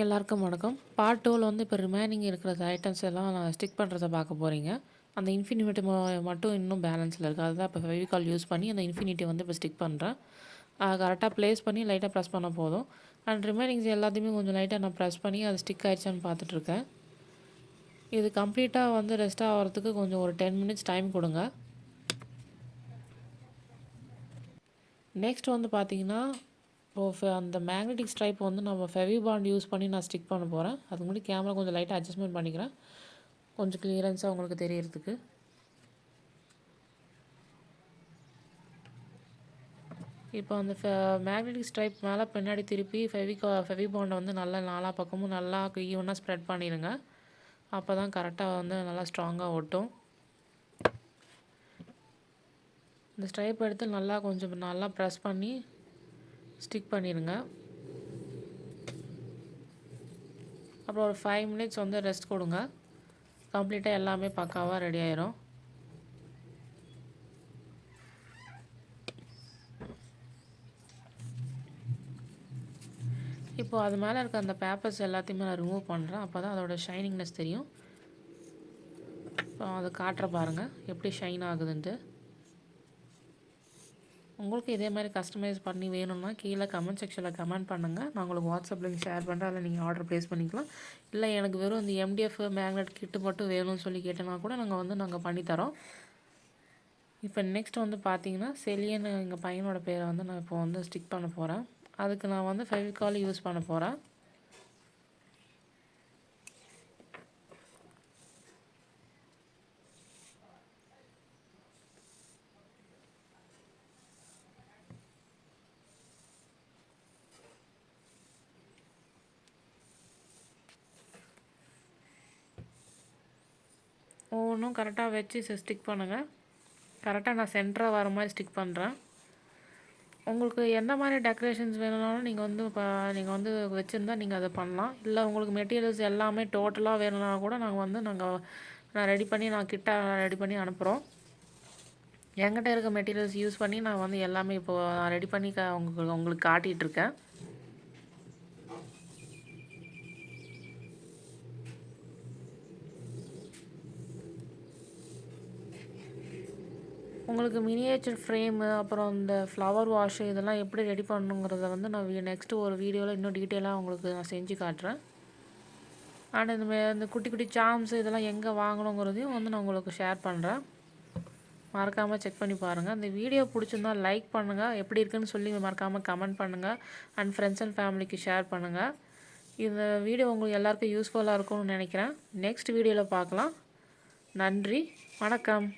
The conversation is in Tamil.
எல்லாருக்கும் வணக்கம். பார்ட் 2ல வந்து இப்போ ரிமைனிங் இருக்கிற ஐட்டம்ஸ் எல்லாம் நான் ஸ்டிக் பண்ணுறத பார்க்க போகிறீங்க. அந்த இன்ஃபினிட்டி மட்டும் இன்னும் பேலன்ஸில் இருக்குது. அதுதான் இப்போ ஃபெவிகால் யூஸ் பண்ணி அந்த இன்ஃபினிட்டி வந்து இப்போ ஸ்டிக் பண்ணுறேன். கரெக்டாக ப்ளேஸ் பண்ணி லைட்டாக ப்ரெஸ் பண்ண போதும். அண்ட் ரிமைனிங்ஸ் எல்லாத்தையுமே கொஞ்சம் லைட்டாக நான் ப்ரெஸ் பண்ணி அது ஸ்டிக் ஆகிடுச்சான்னு பார்த்துட்ருக்கேன். இது கம்ப்ளீட்டாக வந்து ரெஸ்ட் ஆகிறதுக்கு கொஞ்சம் ஒரு 10 மினிட்ஸ் டைம் கொடுங்க. நெக்ஸ்ட் வந்து பார்த்தீங்கன்னா அந்த மேக்னெட்டிக் ஸ்ட்ரைப் வந்து நம்ம ஃபெவிபாண்ட் யூஸ் பண்ணி நான் ஸ்டிக் பண்ண போகிறேன். அதுக்கு முன்னாடி கேமரா கொஞ்சம் லைட்டாக அட்ஜஸ்ட்மெண்ட் பண்ணிக்கிறேன், கொஞ்சம் கிளியரன்ஸாக உங்களுக்கு தெரியறதுக்கு. இப்போ அந்த மேக்னெட்டிக் ஸ்ட்ரைப் மேலே பின்னாடி திருப்பி ஃபெவிபாண்டை வந்து நல்லா நாலா பக்கமும் நல்லா ஈவனாக ஸ்ப்ரெட் பண்ணிடுங்க. அப்போ தான் கரெக்டாக வந்து நல்லா ஸ்ட்ராங்காக ஒட்டும். இந்த ஸ்ட்ரைப் எடுத்து கொஞ்சம் நல்லா ப்ரெஸ் பண்ணி ஸ்டிக் பண்ணிடுங்க. அப்புறம் ஒரு 5 மினிட்ஸ் வந்து ரெஸ்ட் கொடுங்க. கம்ப்ளீட்டாக எல்லாமே பக்காவாக ரெடி ஆயிரும். இப்போது அது மேலே இருக்க அந்த பேப்பர்ஸ் எல்லாத்தையுமே நான் ரிமூவ் பண்ணுறேன். அப்போ தான் அதோட ஷைனிங்னஸ் தெரியும். இப்போ அதை காட்டுற பாருங்கள் எப்படி ஷைன் ஆகுதுன்ட்டு. உங்களுக்கு இதே மாதிரி கஸ்டமைஸ் பண்ணி வேணும்னா கீழே கமெண்ட் செக்ஷனில் கமெண்ட் பண்ணுங்கள். நான் உங்களுக்கு வாட்ஸ்அப் லிங்க் ஷேர் பண்ணுறேன். அதில் நீங்கள் ஆர்டர் ப்ளேஸ் பண்ணிக்கலாம். இல்லை எனக்கு வெறும் இந்த MDF மேக்னெட் கிட்டு மட்டும் வேணும்னு சொல்லி கேட்டேன்னா கூட நாங்கள் பண்ணித்தரோம். இப்போ நெக்ஸ்ட் வந்து பார்த்தீங்கன்னா செலியன் எங்கள் பையனோட பேரை வந்து நான் இப்போ வந்து ஸ்டிக் பண்ண போகிறேன். அதுக்கு நான் வந்து ஃபெவிகால் யூஸ் பண்ண போகிறேன். ஒவ்வொன்றும் கரெக்டாக வச்சு ஸ்டிக் பண்ணுங்கள். கரெக்டாக நான் சென்டராக வர மாதிரி ஸ்டிக் பண்ணுறேன். உங்களுக்கு எந்த மாதிரி டெக்கரேஷன்ஸ் வேணும்னாலும் நீங்கள் வந்து வச்சுருந்தா நீங்கள் அதை பண்ணலாம். இல்லை உங்களுக்கு மெட்டீரியல்ஸ் எல்லாமே டோட்டலாக வேணும்னா கூட நான் ரெடி பண்ணி கிட்ட ரெடி பண்ணி அனுப்புகிறோம். என்கிட்ட இருக்க மெட்டீரியல்ஸ் யூஸ் பண்ணி நான் வந்து எல்லாமே இப்போது நான் ரெடி பண்ணி உங்களுக்கு காட்டிகிட்ருக்கேன். உங்களுக்கு மினியேச்சர் ஃப்ரேமு அப்புறம் இந்த ஃப்ளவர் வாஷு இதெல்லாம் எப்படி ரெடி பண்ணணுங்கிறத வந்து நான் நெக்ஸ்ட்டு ஒரு வீடியோவில் இன்னும் டீட்டெயிலாக உங்களுக்கு நான் செஞ்சு காட்டுறேன். அண்ட் இந்த குட்டி குட்டி சாம்ஸு இதெல்லாம் எங்கே வாங்கணுங்கிறதையும் வந்து நான் உங்களுக்கு ஷேர் பண்ணுறேன். மறக்காமல் செக் பண்ணி பாருங்கள். இந்த வீடியோ பிடிச்சிருந்தால் லைக் பண்ணுங்கள், எப்படி இருக்குன்னு சொல்லி மறக்காமல் கமெண்ட் பண்ணுங்கள். அண்ட் ஃப்ரெண்ட்ஸ் அண்ட் ஃபேமிலிக்கு ஷேர் பண்ணுங்கள். இந்த வீடியோ உங்களுக்கு எல்லாருக்கும் யூஸ்ஃபுல்லாக இருக்கும்னு நினைக்கிறேன். நெக்ஸ்ட் வீடியோவில் பார்க்கலாம். நன்றி, வணக்கம்.